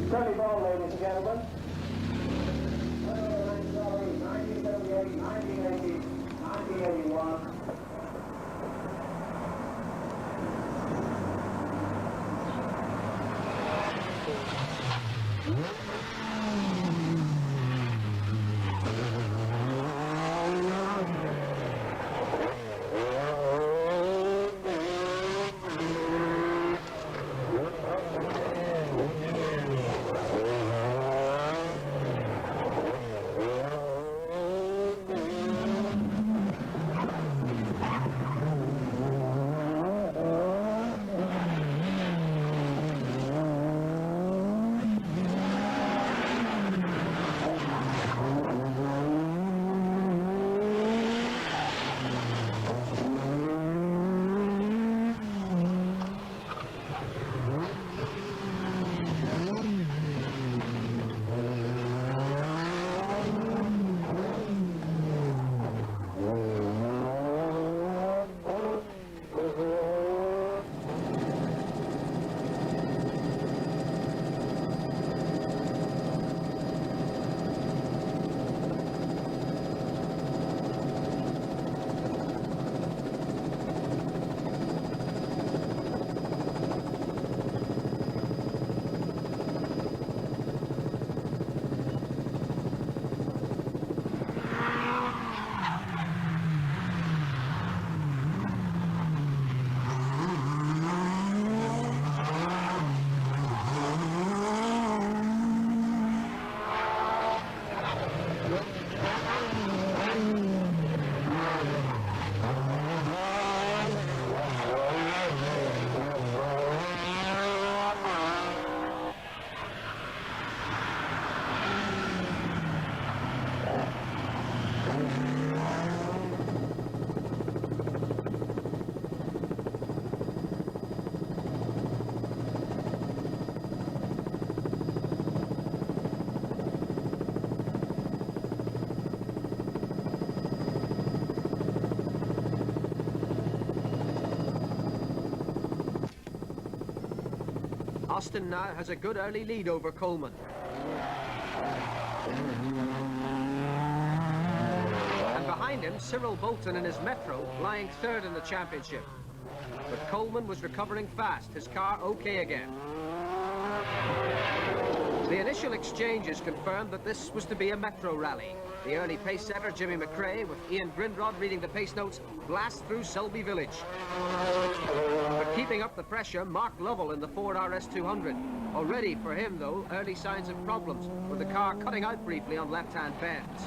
Dirty ball, ladies and gentlemen. Manx Rally, 1978, 1980, 1981. Austin now has a good early lead over Coleman. And behind him, Cyril Bolton in his Metro, lying third in the championship. But Coleman was recovering fast, his car okay again. The initial exchanges confirmed that this was to be a Metro rally. The early pace setter, Jimmy McRae, with Ian Grindrod reading the pace notes, blast through Selby Village. But keeping up the pressure, Mark Lovell in the Ford RS200. Already for him, though, early signs of problems, with the car cutting out briefly on left-hand bends.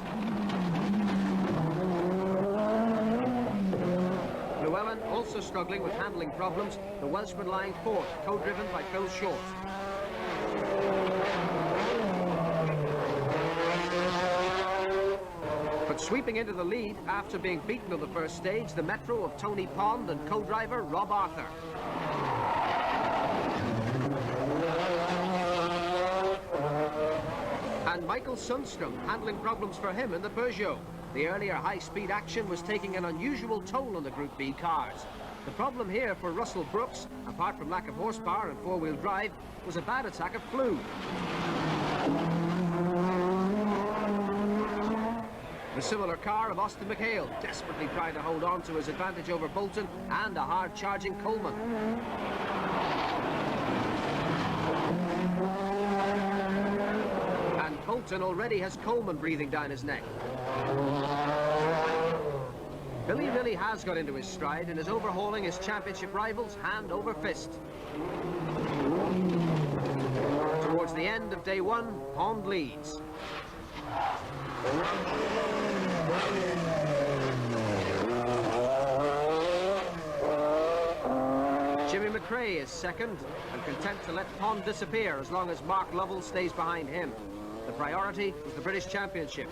Llewellyn also struggling with handling problems, the Welshman lying fourth, co-driven by Phil Short. But sweeping into the lead after being beaten on the first stage, the Metro of Tony Pond and co-driver Rob Arthur. And Michael Sundstrom handling problems for him in the Peugeot. The earlier high-speed action was taking an unusual toll on the Group B cars. The problem here for Russell Brooks, apart from lack of horsepower and four-wheel drive, was a bad attack of flu. The similar car of Austin McHale, desperately trying to hold on to his advantage over Bolton and a hard-charging Coleman. And Bolton already has Coleman breathing down his neck. Billy really has got into his stride and is overhauling his championship rivals hand over fist. Towards the end of day one, Pond leads. Jimmy McRae is second and content to let Pond disappear as long as Mark Lovell stays behind him. The priority was the British Championship.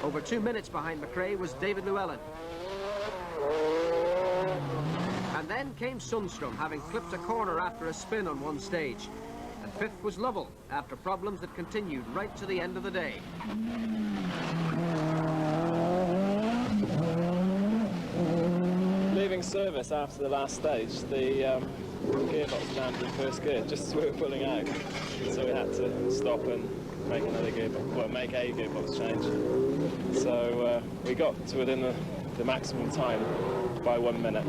Over 2 minutes behind McRae was David Llewellyn. And then came Sundstrom, having clipped a corner after a spin on one stage. And fifth was Lovell, after problems that continued right to the end of the day. Leaving service after the last stage, the gearbox down in first gear just as we were pulling out. So we had to stop and make another gearbox, well, make a gearbox change. So we got to within the maximum time by 1 minute.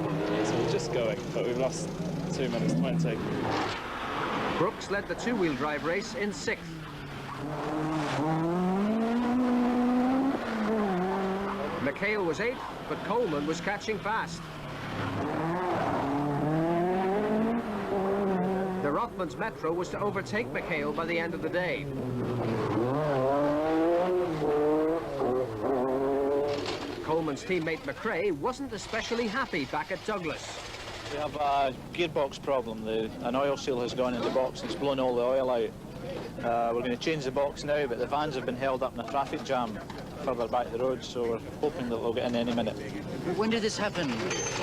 So we're just going, but we've lost 2 minutes 20. Brooks led the two-wheel drive race in 6th. McHale was 8th, but Coleman was catching fast. The Rothmans Metro was to overtake McHale by the end of the day. Coleman's teammate McRae wasn't especially happy back at Douglas. We have a gearbox problem. An oil seal has gone in the box and it's blown all the oil out. We're going to change the box now, but the vans have been held up in a traffic jam further back the road, so we're hoping that they'll get in any minute. When did this happen,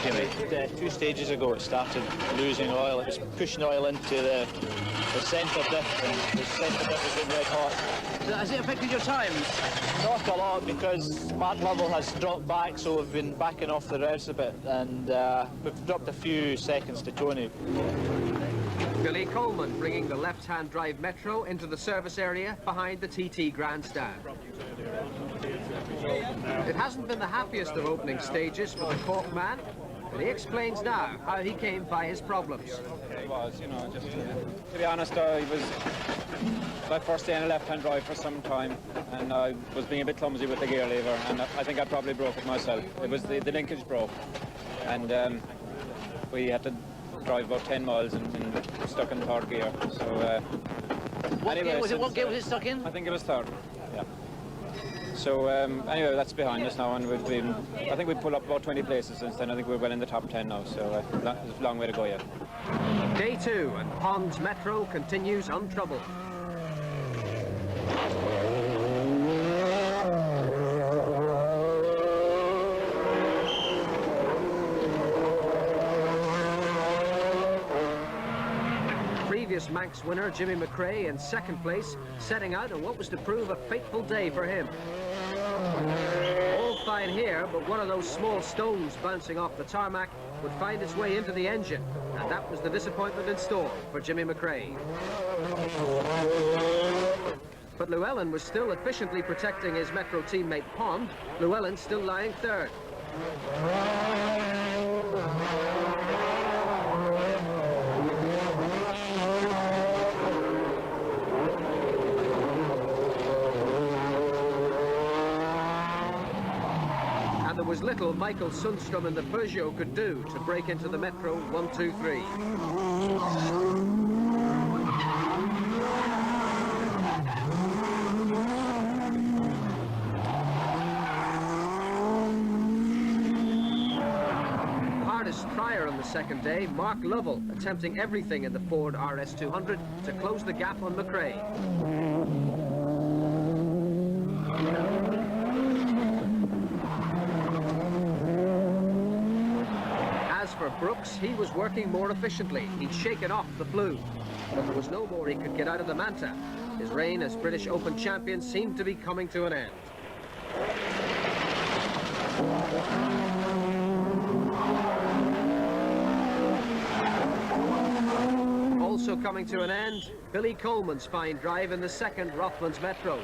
Jimmy? 2 stages ago it started losing oil. It was pushing oil into the centre diff, and the centre diff was getting red hot. Has it affected your times? Not a lot, because spark level has dropped back, so we've been backing off the revs a bit, and we've dropped a few seconds to Tony. Billy Coleman bringing the left-hand drive Metro into the service area behind the TT grandstand. It hasn't been the happiest of opening stages for the Cork man, but he explains now how he came by his problems. It was, you know, just to be honest, it was my first day in a left-hand drive for some time, and I was being a bit clumsy with the gear lever, and I think I probably broke it myself. It was the linkage broke, and we had to drive about 10 miles and stuck in third gear. So What gear was it stuck in? I think it was third. Yeah. So anyway, that's behind us now, and I think we've pulled up about 20 places since then. I think we're well in the top 10 now, so there's a long way to go yet. Day 2 and Austins Metro continues untroubled. Previous Manx winner Jimmy McRae in 2nd place, setting out on what was to prove a fateful day for him. All fine here, but one of those small stones bouncing off the tarmac would find its way into the engine, and that was the disappointment in store for Jimmy McRae. But Llewellyn was still efficiently protecting his Metro teammate Pond. Llewellyn still lying 3rd. There was little Michael Sundstrom and the Peugeot could do to break into the Metro 1, 2, 3. Hardest trier on the 2nd day, Mark Lovell, attempting everything in the Ford RS200 to close the gap on McRae. As for Brooks, he was working more efficiently. He'd shaken off the flu, but there was no more he could get out of the Manta. His reign as British Open champion seemed to be coming to an end. Also coming to an end, Billy Coleman's fine drive in the 2nd Rothmans Metro.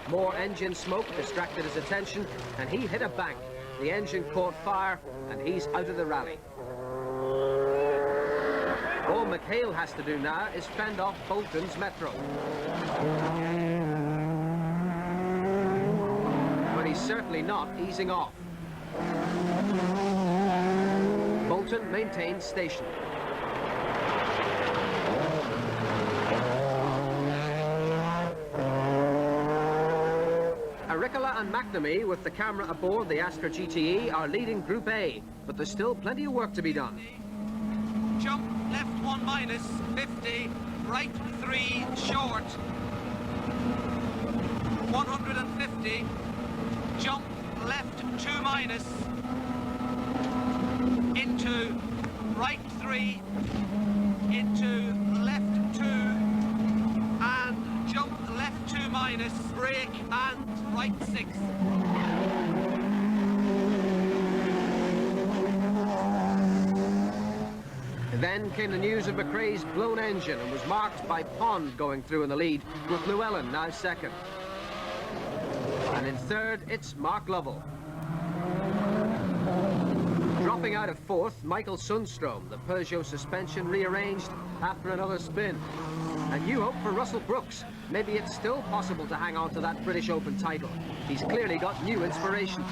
More engine smoke distracted his attention, and he hit a bank. The engine caught fire, and he's out of the rally. All McHale has to do now is fend off Bolton's Metro. But he's certainly not easing off. Bolton maintains station. Aricola and McNamee, with the camera aboard the Astra GTE, are leading Group A, but there's still plenty of work to be done. Jump left 1 minus, 50, right 3 short, 150, jump left 2 minus, into right 3, into left 2, and jump left 2 minus, brake and right 6. Then came the news of McRae's blown engine and was marked by Pond going through in the lead, with Llewellyn now second. And in third, it's Mark Lovell. Dropping out of fourth, Michael Sundstrom, the Peugeot suspension rearranged after another spin. And new hope for Russell Brooks. Maybe it's still possible to hang on to that British Open title. He's clearly got new inspiration.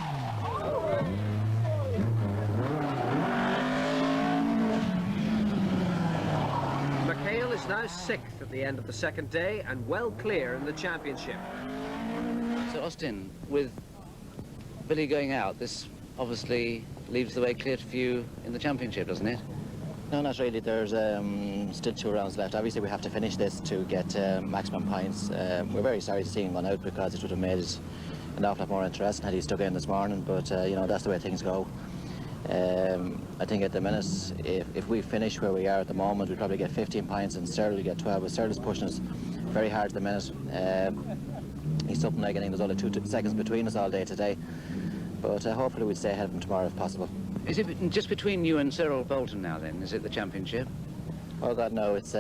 McHale is now 6th at the end of the second day and well clear in the championship. So, Austin, with Billy going out, this obviously leaves the way clear for you in the championship, doesn't it? No, not really. There's still 2 rounds left. Obviously, we have to finish this to get maximum points. We're very sorry to see him run out because it would have made it an awful lot more interesting had he stuck in this morning, but you know, that's the way things go. I think at the minute, if we finish where we are at the moment, we'll probably get 15 points and Cyril will get 12, but Cyril's pushing us very hard at the minute. He's something like, I think there's only 2 seconds between us all day today, but hopefully we'll stay ahead of him tomorrow if possible. Is it just between you and Cyril Bolton now then? Is it the championship? Oh God, no, it's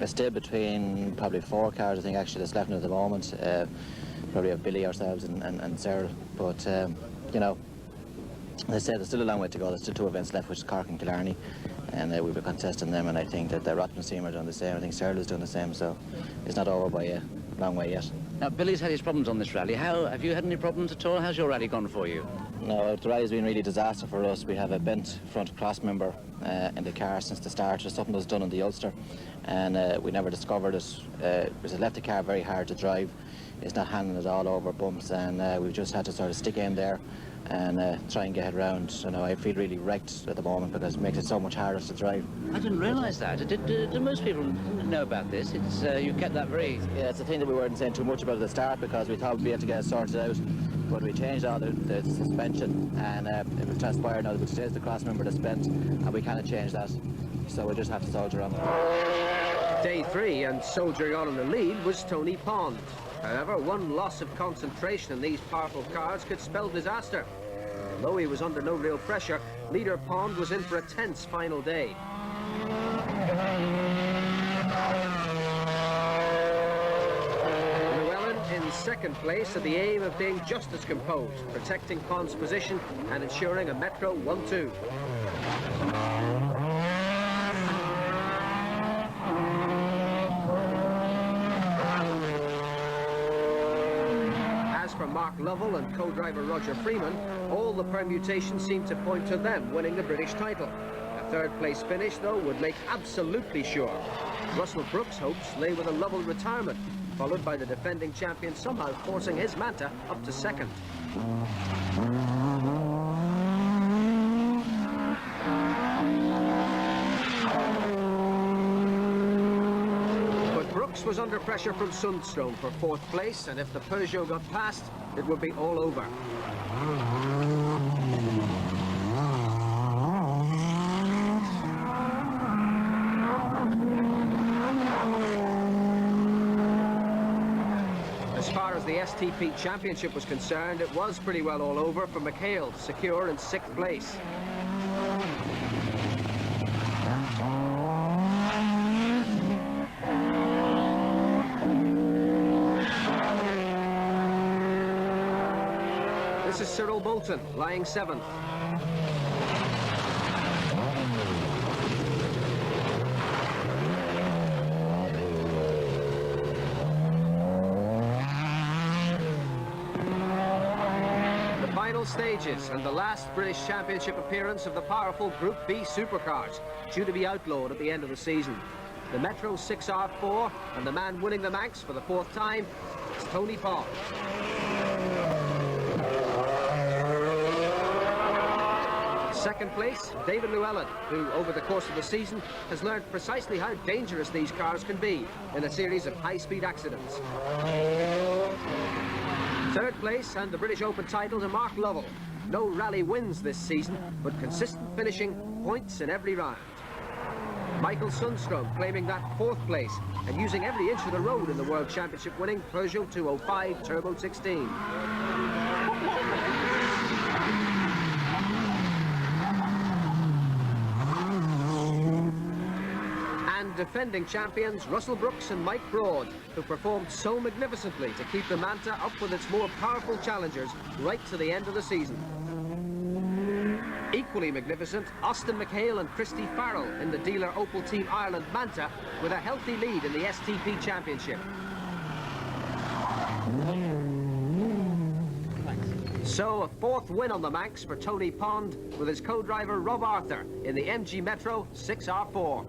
still between probably 4 cars I think actually that's left at the moment. Probably have Billy, ourselves and Cyril, but you know, as I said, there's still a long way to go. There's still 2 events left, which is Cork and Killarney, and we'll be contesting them, and I think that the Rothmans team are doing the same. I think Cyril is doing the same, so it's not over by a long way yet. Now, Billy's had his problems on this rally. Have you had any problems at all? How's your rally gone for you? No, the rally's been really a disaster for us. We have a bent front cross member in the car since the start. There's something that's done in the Ulster, and we never discovered it. It left the car very hard to drive. It's not handling it all over bumps, and we've just had to sort of stick in there and try and get it round. So now I feel really wrecked at the moment because it makes it so much harder to drive. I didn't realise that. Do most people know about this? It's you kept that very... Yeah, it's a thing that we weren't saying too much about at the start because we thought we'd be able to get it sorted out. But we changed all the suspension, and it was transpired now that it is the cross member that's bent, and we can't change that. So we just have to soldier on. Day 3 and soldiering on in the lead was Tony Pond. However, one loss of concentration in these powerful cars could spell disaster. Although he was under no real pressure, leader Pond was in for a tense final day. Llewellyn in second place had the aim of being just as composed, protecting Pond's position and ensuring a Metro 1-2. Mark Lovell and co-driver Roger Freeman, all the permutations seemed to point to them winning the British title. A third-place finish, though, would make absolutely sure. Russell Brooks' hopes lay with a Lovell retirement, followed by the defending champion somehow forcing his Manta up to second. Brooks was under pressure from Sundstrom for 4th place, and if the Peugeot got past, it would be all over. As far as the STP Championship was concerned, it was pretty well all over for McHale, secure in 6th place. This is Cyril Bolton, lying 7th. The final stages and the last British Championship appearance of the powerful Group B Supercars, due to be outlawed at the end of the season. The Metro 6R4, and the man winning the Manx for the 4th time is Tony Pond. Second place, David Llewellyn, who over the course of the season has learned precisely how dangerous these cars can be in a series of high-speed accidents. Third place and the British Open title to Mark Lovell. No rally wins this season, but consistent finishing, points in every round. Michael Sundstrom claiming that 4th place and using every inch of the road in the World Championship winning Peugeot 205 Turbo 16. and defending champions Russell Brooks and Mike Broad, who performed so magnificently to keep the Manta up with its more powerful challengers right to the end of the season. Equally magnificent, Austin McHale and Christy Farrell in the dealer Opel Team Ireland Manta with a healthy lead in the STP Championship. So a fourth win on the Manx for Tony Pond with his co-driver Rob Arthur in the MG Metro 6R4.